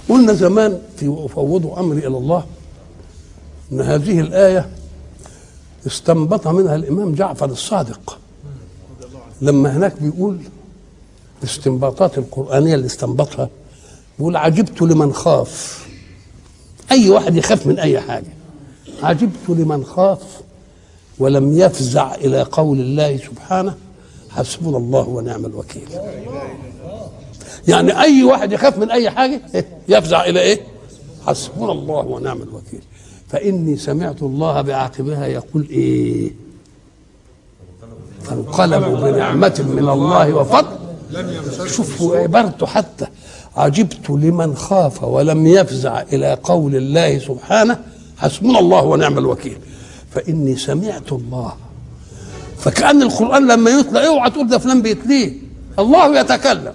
قلنا زمان في وفوضوا أمري إلى الله أن هذه الآية استنبط منها الإمام جعفر الصادق لما هناك بيقول الاستنباطات القرآنية اللي استنبطها، بيقول عجبت لمن خاف. أي واحد يخاف من أي حاجة، عجبت لمن خاف ولم يفزع إلى قول الله سبحانه حسبنا الله ونعم الوكيل. يعني أي واحد يخاف من أي حاجة يفزع إلى إيه؟ حسبنا الله ونعم الوكيل. فإني سمعت الله بعاقبها يقول إيه؟ فانقلبوا بنعمة من الله وفضل. شوفوا عبارته حتى عجبت لمن خاف ولم يفزع إلى قول الله سبحانه حسبنا الله ونعم الوكيل. فإني سمعت الله، فكأن القرآن لما يتلى اوعى تقول ده فلان بيتليه، الله يتكلم.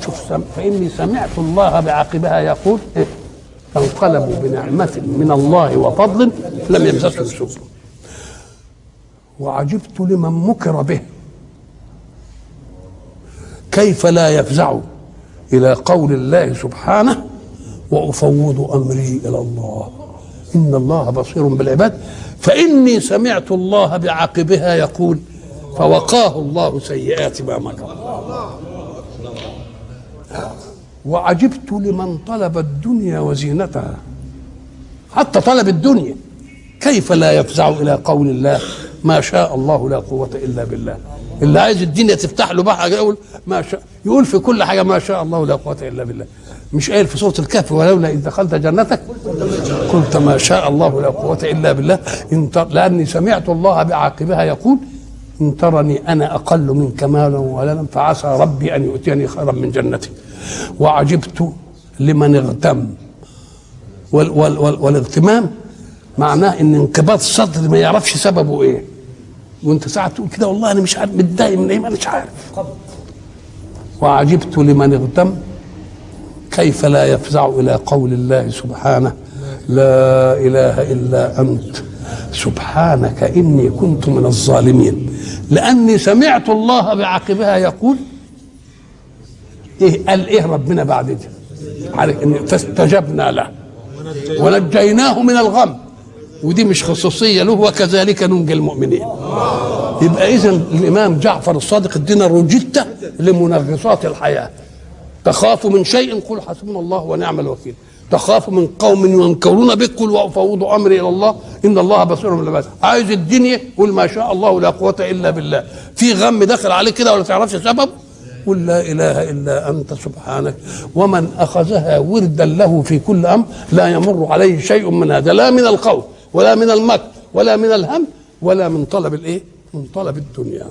شوف فإني سمعت الله بعاقبها يقول إيه؟ فانقلبوا بنعمة من الله وفضل لم يمسسهم سوء. وعجبت لمن مكر به كيف لا يفزع إلى قول الله سبحانه وأفوض أمري إلى الله إن الله بصير بالعباد. فإني سمعت الله بعاقبها يقول فوقاه الله سيئات ما مكر. وعجبت لمن طلب الدنيا وزينتها، حتى طلب الدنيا كيف لا يفزع إلى قول الله ما شاء الله لا قوة إلا بالله. اللي عايز الدنيا تفتح له بقى يقول ما شاء، يقول في كل حاجة ما شاء الله لا قوة إلا بالله. مش قايل في سورة الكهف ولولا إذ دخلت جنتك قلت ما شاء الله لا قوة إلا بالله لأني سمعت الله بعاقبها يقول إن ترني أنا أقل منك مالا وولدا فعسى ربي أن يؤتيني خيرا من جنتي. وعجبت لمن اغتم، والاغتمام معناه ان انقباض الصدر ما يعرفش سببه ايه، وانت ساعه تقول كده والله انا مش عارف متضايق من ايه مش عارف. وعجبت لمن اغتم كيف لا يفزع الى قول الله سبحانه لا اله الا انت سبحانك اني كنت من الظالمين. لاني سمعت الله بعاقبها يقول ايه؟ قال ايه ربنا بعد كده؟ فاستجبنا له ونجيناه من الغم، ودي مش خصوصيه له وكذلك ننجي المؤمنين. يبقى اذا الامام جعفر الصادق ادينا روجته لمنغصات الحياه. تخاف من شيء قل حسبنا الله ونعم الوكيل، تخاف من قوم ينكرون بك قل وافوض امري الى الله ان الله بصير بالعباد. عايز الدنيا قل ما شاء الله لا قوه الا بالله. في غم داخل عليك كده ولا تعرفش سبب قل لا اله الا انت سبحانك. ومن اخذها وردا له في كل امر لا يمر عليه شيء من هذا، لا من الخوف ولا من المكر ولا من الهم ولا من طلب الايه؟ من طلب الدنيا.